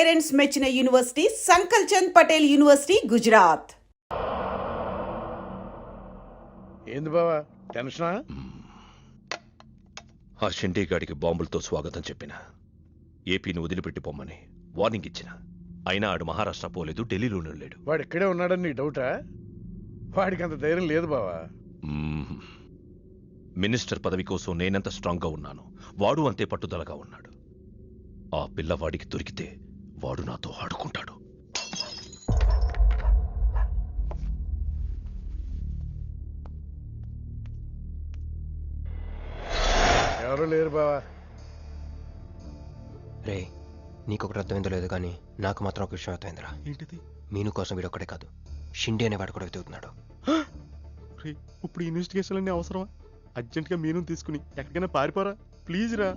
Parents మెచ్చిన university సంకల్ Chand Patel university Gujarat. ఏంది బావా టెన్షనా? ఆ షిండే గాడికి బాంబులతో స్వాగతం చెప్పిన, ఏపీని వదిలిపెట్టి పొమ్మని వార్నింగ్ ఇచ్చిన. అయినా ఆడు మహారాష్ట్ర పోలేదు, ఢిల్లీలోనే లేడు. వాడు ఇక్కడే ఉన్నాడని నీ డౌటా? వాడికి అంత ధైర్యం లేదు బావా. మినిస్టర్ పదవి కోసం నేనెంత స్ట్రాంగ్గా ఉన్నాను, వాడు అంతే పట్టుదలగా ఉన్నాడు. ఆ పిల్లవాడికి దొరికితే వాడు నాతో ఆడుకుంటాడు. ఎవరు లేరు బావా. రే, నీకొకటి అర్థమైందో లేదు కానీ నాకు మాత్రం ఒక విషయం అర్థమైందిరా. ఏంటిది? మీను కోసం వీడు ఒక్కడే కాదు, షిండే అనేవాడు కూడా వెతుకుతున్నాడు. రే, ఇప్పుడు ఇన్వెస్టిగేషన్ అన్నీ అవసరమా? అర్జెంట్గా మీను తీసుకుని ఎక్కడికైనా పారిపోరా ప్లీజ్ రా.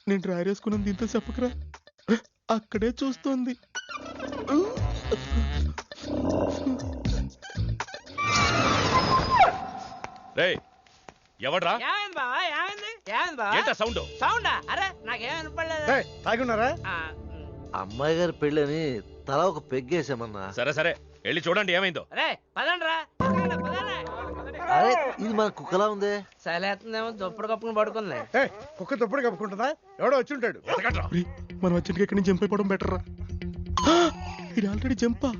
నేను డ్రైర్ వేసుకున్నాను, దీంతో చెప్పకరా. అక్కడే చూస్తోంది. ఎవడ్రా సౌండ్? సౌండా? అరే నాకేం వినపడలేదు. తాగున్నారా? అమ్మాయి గారి పెళ్ళని తల ఒక పెగ్గేసామన్నా. సరే సరే వెళ్ళి చూడండి ఏమైందో. రే పదండ్రా. అరే ఇది మన కుక్కలా ఉంది. సైలేస్తుందేమో, దుప్పుడు కప్పుకుని పడుకుంది. కుక్క తప్పుడు కప్పుకుంటుందా? ఎవడో వచ్చి ఉంటాడు. మనం అర్జెంట్గా ఇక్కడి నుంచి జంప్ అయిపోవడం బెటర్ రా. ఇది ఆల్రెడీ జంపా.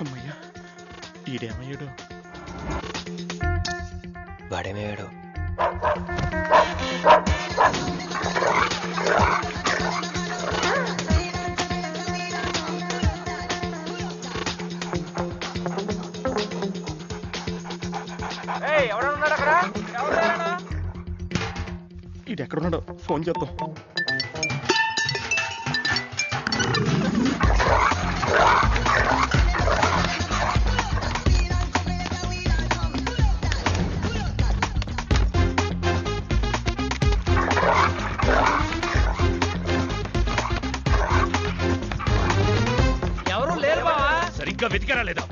అమ్మయ్యా, ఈడేమయ్యాడు? వాడేమయ్యాడు? ఇది ఎక్కడున్నాడో ఫోన్ చేద్దాం. ఎవరు లేరు బావా. సరిగ్గా వెతికారా లేదా?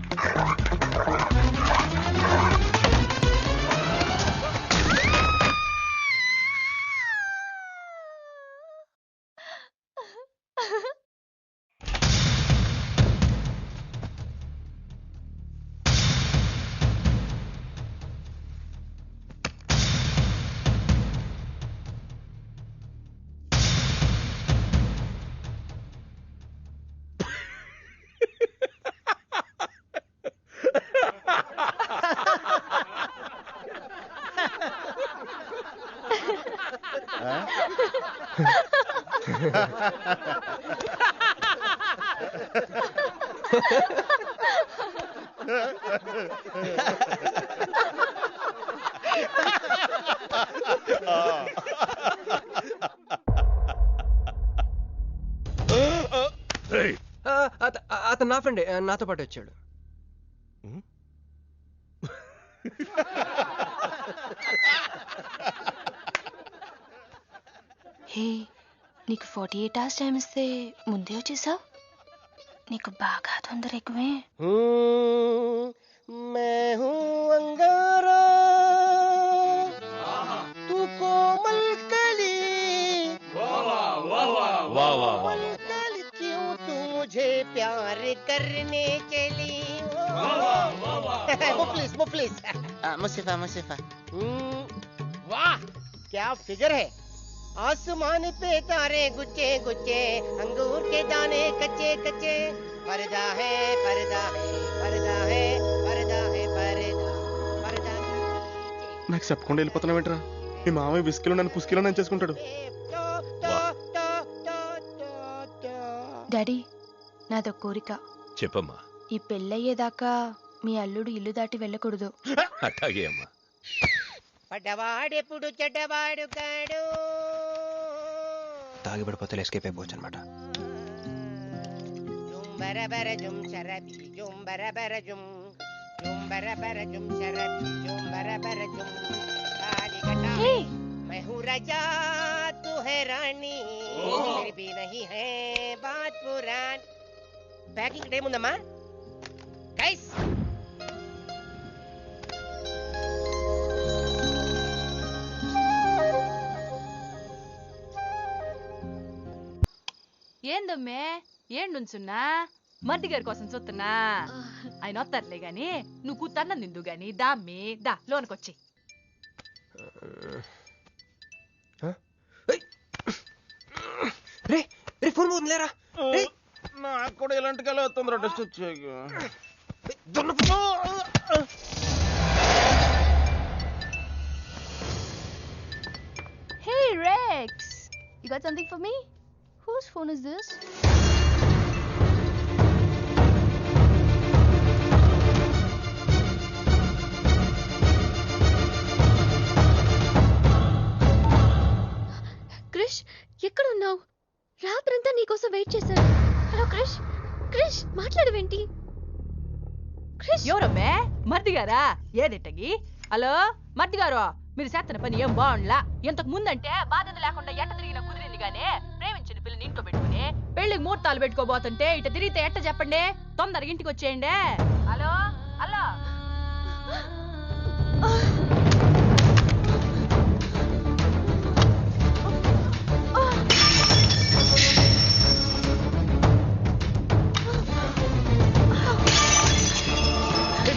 అతను నా ఫ్రెండే, నాతో పాటు వచ్చాడు. హే, నీకు 48 hours టైం ఇస్తే ముందే వచ్చేసావు. నీకు బాగా తొందర ఎక్కువే. मुसीफा मुसीफा वाह क्या फिगर है. आसमान पे तारे गुच्चे गुच्चे, अंगूर के दाने कच्चे कच्चे. पर्दा है पर्दा है पर्दा है पर्दा है पर्दा पर्दा. నాకు చెప్పకుండా వెళ్ళిపోతున్నావు ఏంట్రా? మీ మామయ్య విస్కీలో నన్ను పుస్కీలో నన్ను చేసుకుంటాడు. డాడీ, నాదో కోరిక. చెప్పమ్మా. ఈ పెళ్ళయ్యేదాకా మీ అల్లుడు ఇల్లు దాటి వెళ్ళకూడదు. అట్లాగే అమ్మా. పడ్డవాడెప్పుడు చెడ్డవాడు కాడు. తాగి పడిపోతే ఎస్కేప్ అయిపోవచ్చు అనమాట. జుంబరబర జుం శరబి జుంబరబర జుం बरबर जुम शरद जुम बरबर जुम ताली कटा Hey! मैं हूँ राजा तू है रानी फिर भी नहीं है बात पुरान पैकिंग టైం ఉందమ్మా గైస్ ఏందమ్మే ఏం నుంచున్నా మర్ది గారి కోసం చూస్తున్నా ఆయన వస్తారులే గాని నువ్వు కూతన్న నిందు గాని దామ్మి దా లోనకొచ్చి రే రే ఫోన్ పోతుంది లేరా రే నాకు కూడా ఇలాంటి కళ తొందర టెస్ట్ వచ్చాయి Hey, Rex! You got something for me? Whose phone is this? Krish ఎక్కడ ఉన్నావు? రాత్రంతా నీకోసం వెయిట్ చేశాను. హలో క్రిష్, క్రిష్ మాట్లాడవేంటి? క్రిష్ ఎవరమ్మే మర్ది గారా ఏదిట్టగి హలో మర్ది గారు మీరు చేస్తున్న పని ఏం బాగుండ్లా ఇంతకు ముందంటే బాధ్యత లేకుండా ఎట్ట తిరిగిన కుదిరింది గానే ప్రేమించిన పిల్లని ఇంట్లో పెట్టుకుని పెళ్లికి ముహూర్తాలు పెట్టుకోబోతుంటే ఇట తిరిగితే ఎట్ట చెప్పండి తొందరగా ఇంటికి వచ్చేయండి హలో హలో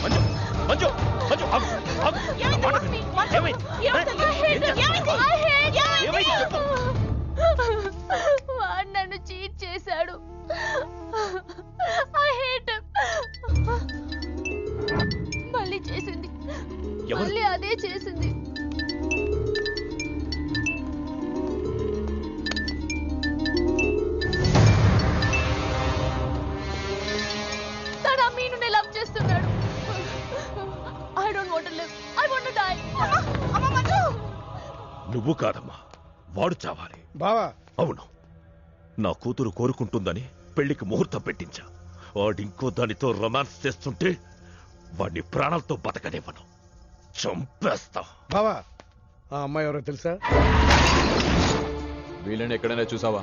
మంజు మంజు మంజు ఆగు, ఆగు. నా మాట విను. ఏమైంది? ఏం చేస్తున్నావు? ఏమైంది చెప్పు. వాడు నన్ను చీట్ చేశాడు. I hate him. మళ్ళీ చేసింది, ఎవరు? మళ్ళీ అదే చేసింది. తను ఆ మీనుని లవ్ చేస్తున్నాడు. I don't want to live. I want to die. అమ్మ మంజు. నువ్వు కాదమ్మా వాడు చావాలి. బావా అవును నా కూతురు కోరుకుంటుందని పెళ్లికి ముహూర్తం పెట్టించా వాడింకో దానితో రొమాన్స్ చేస్తుంటే వాడిని ప్రాణాలతో బతకనివ్వను చంపేస్తా. బావా ఆ అమ్మాయి ఎవరో తెలుసా? వీళ్ళని ఎక్కడైనా చూసావా?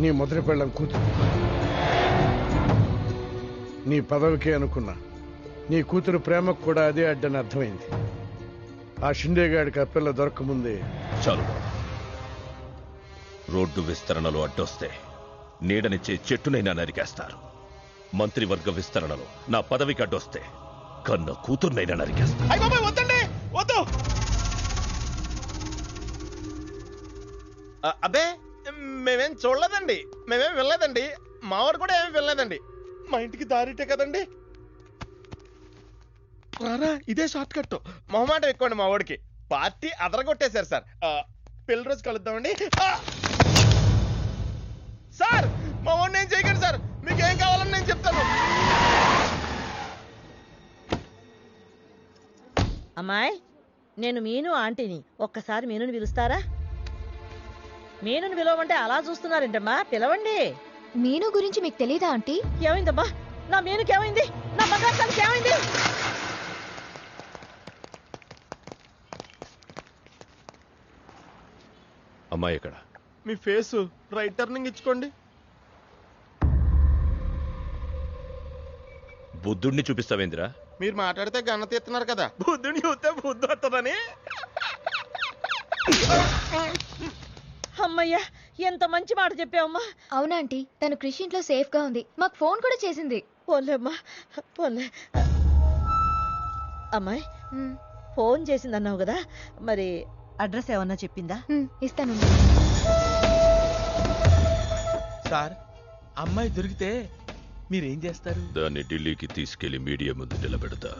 నీ మొదటి పెళ్ళం కూతురు. నీ పదవికే అనుకున్నా నీ కూతురు ప్రేమకు కూడా అదే అడ్డని అర్థమైంది. ఆ షిండేగాడికి ఆ పిల్ల దొరకముందే చాలు రోడ్డు విస్తరణలో అడ్డొస్తే నీడనిచ్చే చెట్టునైనా నరికేస్తారు. మంత్రివర్గ విస్తరణలో నా పదవికి అడ్డొస్తే కన్న కూతుర్నైనా నరికేస్తారు. వద్దండి వద్దు. అబ్బే మేమేం చూడలేదండి, మేమేం వెళ్ళలేదండి, మావాడు కూడా ఏమీ వెళ్ళలేదండి. మా ఇంటికి దారిటే కదండి. రారా ఇదే షార్ట్ కట్. మొహమాట ఎక్కువండి మా వాడికి. పార్టీ అదరగొట్టేశారు సార్. పెళ్లి రోజు కలుద్దామండి. సార్ మా వాడిని ఏం చేయకండి సార్, మీకు ఏం కావాలని నేను చెప్తాను. అమ్మాయి నేను మీను ఆంటీని, ఒక్కసారి మీనుని పిలుస్తారా? మీనుని పిలవమంటే అలా చూస్తున్నారేంటమ్మా, పిలవండి. మీను గురించి మీకు తెలీదా ఆంటీ? ఏమైందమ్మా? నా మీనుకి ఏమైంది? నా బంగారు ఏమైంది? అమ్మాయి ఎక్కడ? మీ ఫేస్ రైట్ టర్నింగ్ ఇచ్చుకోండి. బుద్ధుడిని చూపిస్తావేంద్రా? మీరు మాట్లాడితే గన్న తీస్తున్నారు కదా, బుద్ధుని చూస్తే బుద్ధి వస్తుందని. అమ్మయ్యా ఎంత మంచి మాట చెప్పావమ్మా. అవునా ఆంటీ, తను క్రిష్ ఇంట్లో సేఫ్ గా ఉంది. మాకు ఫోన్ కూడా చేసింది. పోన్లేమ్మా పోన్లే. అమ్మాయి ఫోన్ చేసిందన్నావు కదా, మరి అడ్రస్ ఏమన్నా చెప్పిందా? ఇస్తాను. సార్ అమ్మాయి దొరికితే మీరేం చేస్తారు? దాన్ని ఢిల్లీకి తీసుకెళ్లి మీడియా ముందు నిలబెడతా.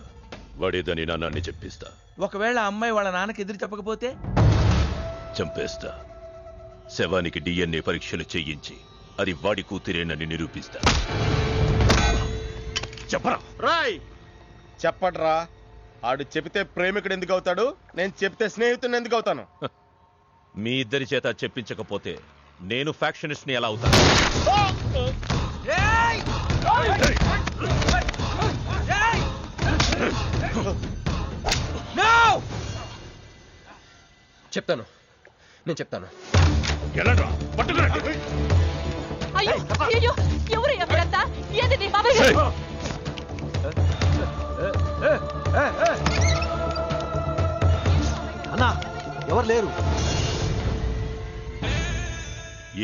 వాడేదని నాన్నని చెప్పిస్తా. ఒకవేళ అమ్మాయి వాళ్ళ నాన్నకి ఎదురు చెప్పకపోతే చంపేస్తా. శవానికి DNA పరీక్షలు చేయించి అది వాడి కూతురేనని నిరూపిస్తా. చెప్పరా? రాయ్ చెప్పడ్రా. ఆడు చెబితే ప్రేమికుడు ఎందుకు అవుతాడు, నేను చెప్తే స్నేహితుడిని ఎందుకు అవుతాను? మీ ఇద్దరి చేత చెప్పించకపోతే నేను ఫ్యాక్షనిస్ట్ ని ఎలా అవుతాను? చెప్తాను, నేను చెప్తాను. ఎలాండ్రా? పట్టుకురండి. అయ్యో అయ్యో ఎవరు ఎవరంతా ఏది బాబాయ్ ఏయ్! అన్నా ఎవరు లేరు.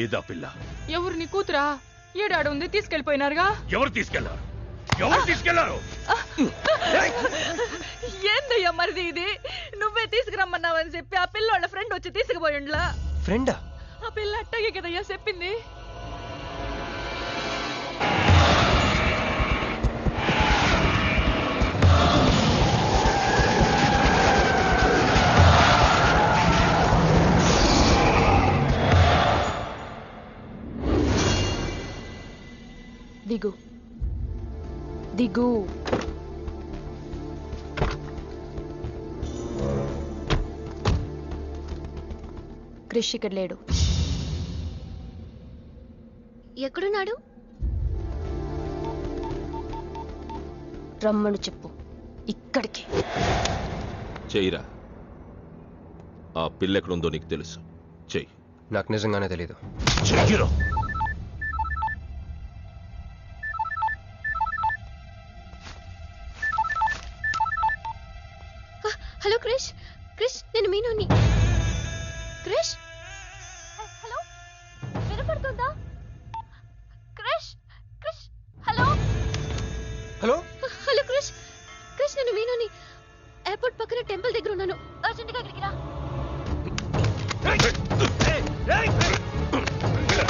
ఏదా పిల్ల? ఎవరు నీ కూతురా? ఏడాడు ఉంది తీసుకెళ్లిపోయినారుగా. ఎవరు తీసుకెళ్లారు? ఎవరు తీసుకెళ్లారు? ఏందయ్యా మరిది ఇది? నువ్వే తీసుకురమ్మన్నావని చెప్పి ఆ పిల్లోళ్ళ ఫ్రెండ్ వచ్చి తీసుకుపోయిండ్లా. ఫ్రెండా? ఆ పిల్ల అట్టగే కదయ్యా చెప్పింది. దిగు దిగు. క్రిష్ ఇక్కడ లేడు. ఎక్కడున్నాడు? రమ్మను చెప్పు ఇక్కడికి. చెయ్యిరా. ఆ పిల్ల ఎక్కడుందో నీకు తెలుసు. చెయ్యి. నాకు నిజంగానే తెలీదు. చెయ్యిరా. హలో క్రిష్, క్రిష్ నేను మీనుని. క్రిష్ హలో, వినపడుతుందా? Krish Krish hello hello hello Krish, Krish నేను మీనుని. ఎయిర్పోర్ట్ పక్కన టెంపుల్ దగ్గర ఉన్నాను. అర్జెంట్గా అక్కడికి రా.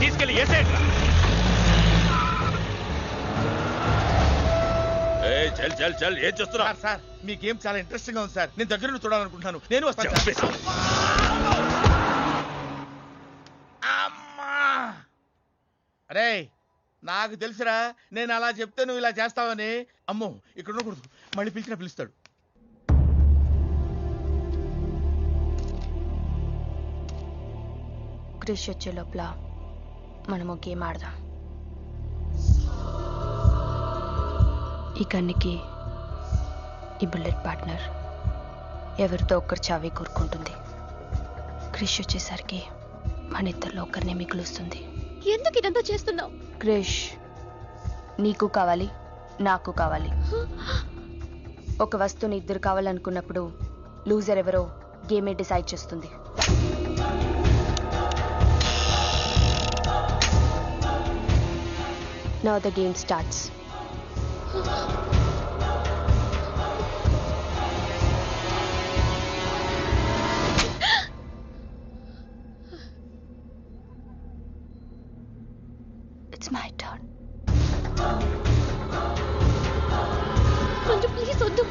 తీసుకెళ్ళి ఏసేయండి. చల్ చల్ చల్. ఏం చేస్తున్నా? సార్ మీ గేమ్ చాలా ఇంట్రెస్టింగ్ గా ఉంది సార్. నేను దగ్గర నుండి చూడాలనుకుంటున్నాను. నేను వస్తాను. అమ్మా అరే నాకు తెలుసురా, నేను అలా చెప్తే నువ్వు ఇలా చేస్తావని. అమ్మో ఇక్కడ ఉండకూడదు, మళ్ళీ పిలుస్తాడు. క్రిష్ వచ్చే లోపల మనము గేమ్ ఆడదాం. ఈ కన్నికి ఈ బుల్లెట్ పార్ట్నర్ ఎవరితో ఒక్కరు చావే కోరుకుంటుంది. క్రిష్ వచ్చేసరికి మన ఇద్దరిలో ఒకరినే మిగులుస్తుంది. ఎందుకు ఇదంతా చేస్తున్నావు? క్రిష్ నీకు కావాలి, నాకు కావాలి. ఒక వస్తువుని ఇద్దరు కావాలనుకున్నప్పుడు లూజర్ ఎవరో గేమే డిసైడ్ చేస్తుంది. Now the game starts. It's my turn. కొంచెం ప్లీజ్ వద్దు.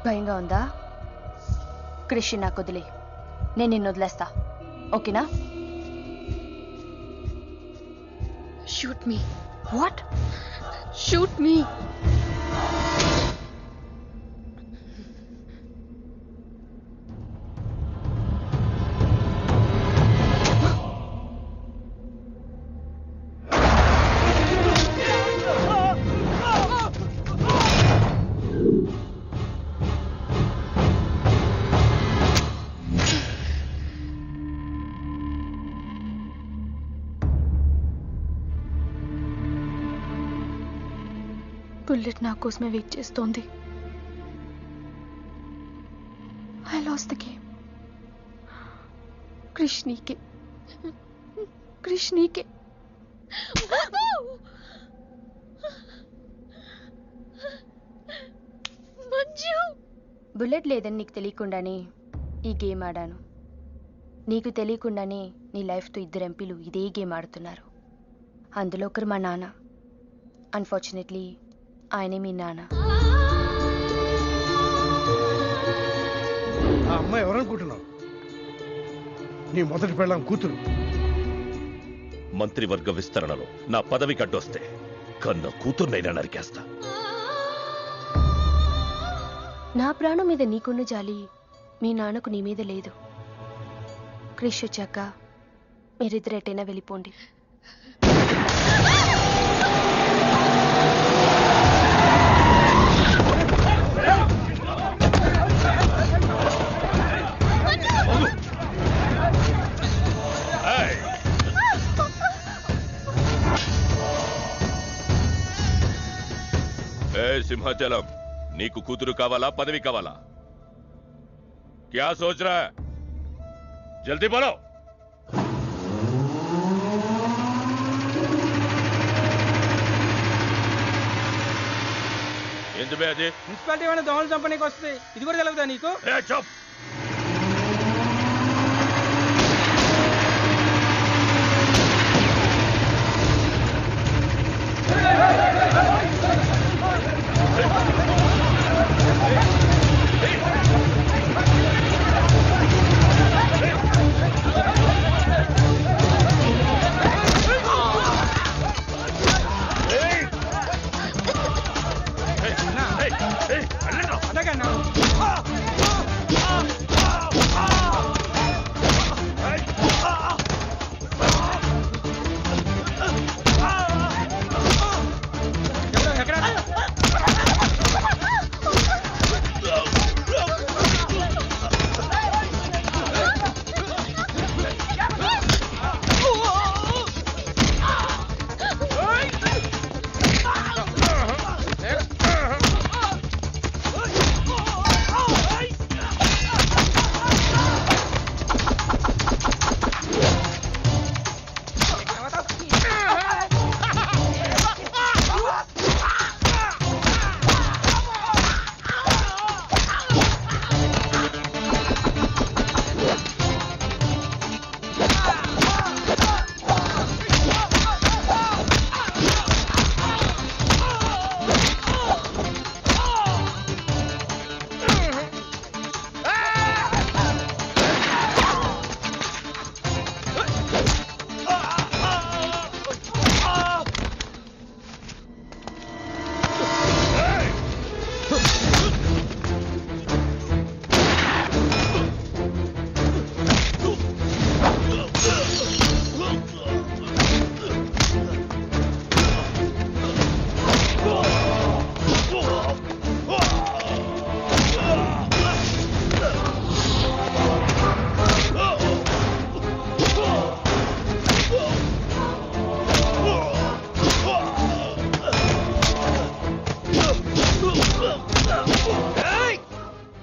భయంగా ఉందా? క్రిష్ నాకు వదిలే, నేను నిన్ను వదిలేస్తా. ఓకేనా? Shoot me. What? Shoot me. Bullet నా కోసమే వెయిట్ చేస్తోంది. I lost the game. Krish నీకే, క్రిష్ నీకే. మంజు, బుల్లెట్ లేదని నీకు తెలియకుండానే ఈ గేమ్ ఆడాను. నీకు తెలియకుండానే నీ లైఫ్తో ఇద్దరు ఎంపీలు ఇదే గేమ్ ఆడుతున్నారు. అందులో ఒకరు మా నాన్న. అన్ఫార్చునేట్లీ ఆయనే మీ నాన్న. ఆ అమ్మాయి ఎవరనుకుంటున్నావు? నీ మొదటి పెళ్ళాం కూతురు. మంత్రివర్గ విస్తరణలో నా పదవి కట్టొస్తే కన్న కూతుర్నైనా నరికేస్తా. నా ప్రాణం మీద నీకున్న జాలి మీ నాన్నకు నీ మీద లేదు. క్రిష్ వచ్చాక మీరిద్దరు ఎటైనా వెళ్ళిపోండి. సింహాచలం, నీకు కూతురు కావాలా, పదవి కావాలా? క్యా సోచ్ రా? జల్దీ బోలో. ఏంది బే అది? మున్సిపాలిటీ ఏమైనా దోమలు చంపనీకి వస్తుంది, ఇది కూడా తెలుగుదా నీకు? చప్.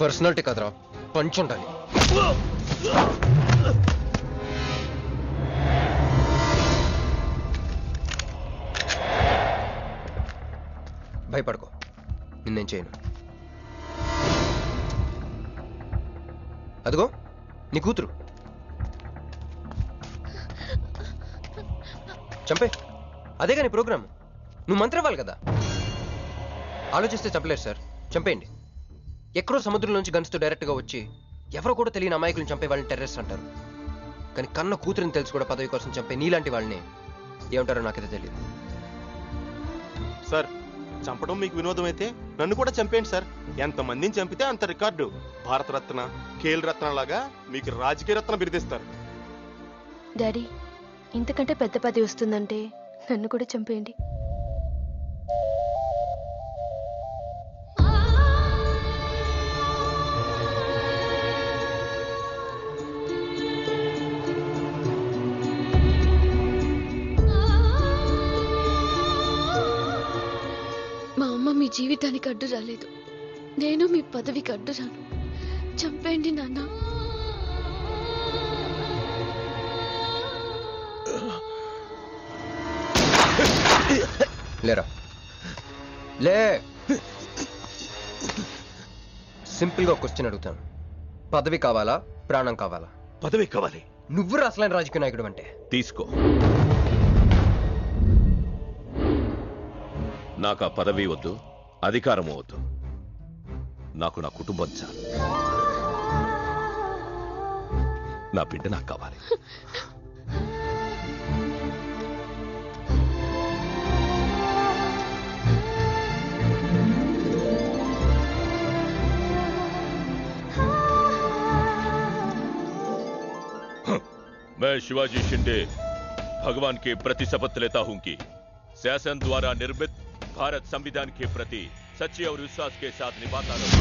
పర్సనాలిటీ కదరా, పంచ్ ఉండాలి. భయపడుకో, నిన్నేం చేయను. అదిగో నీ కూతురు, చంపే. అదే కానీ ప్రోగ్రామ్, నువ్వు మంత్రి అవ్వాలి కదా. ఆలోచిస్తే చంపలేరు సార్, చంపేయండి. ఎక్కడో సముద్రం నుంచి గన్స్తో డైరెక్ట్గా వచ్చి ఎవరో కూడా తెలియని అమాయకులను చంపే వాళ్ళని టెర్రరిస్ట్ అంటారు. కానీ కన్న కూతురిని తెలిసి కూడా పదవి కోసం చంపే నీలాంటి వాళ్ళని ఏమంటారో నాకైతే తెలియదు. సార్, చంపడం మీకు వినోదం అయితే నన్ను కూడా చంపేయండి సార్. ఎంతమందిని చంపితే అంత రికార్డు. భారతరత్న, ఖేల్ రత్న లాగా మీకు రాజకీయ రత్న బిరుదిస్తారు. డాడీ, ఇంతకంటే పెద్ద పదవి వస్తుందంటే నన్ను కూడా చంపేయండి. మీ జీవితానికి అడ్డు రాలేదు, నేను మీ పదవికి అడ్డు రాను. చంపేయండి నాన్న. లేరా, లే. సింపుల్ గా క్వశ్చన్ అడుగుతాను, పదవి కావాలా, ప్రాణం కావాలా? పదవి కావాలి. నువ్వు అసలైన రాజకీయ నాయకుడు అంటే తీసుకో. నాకు ఆ పదవి వద్దు, అధికారము వద్దు. నాకు నా కుటుంబం చాలు. నా బిడ్డ నాకు కావాలి. मैं शिवाजी शिंदे भगवान के प्रति शपथ लेता हूं कि शासन द्वारा निर्मित भारत संविधान के प्रति सच्चे और विश्वास के साथ निभाता रहूं।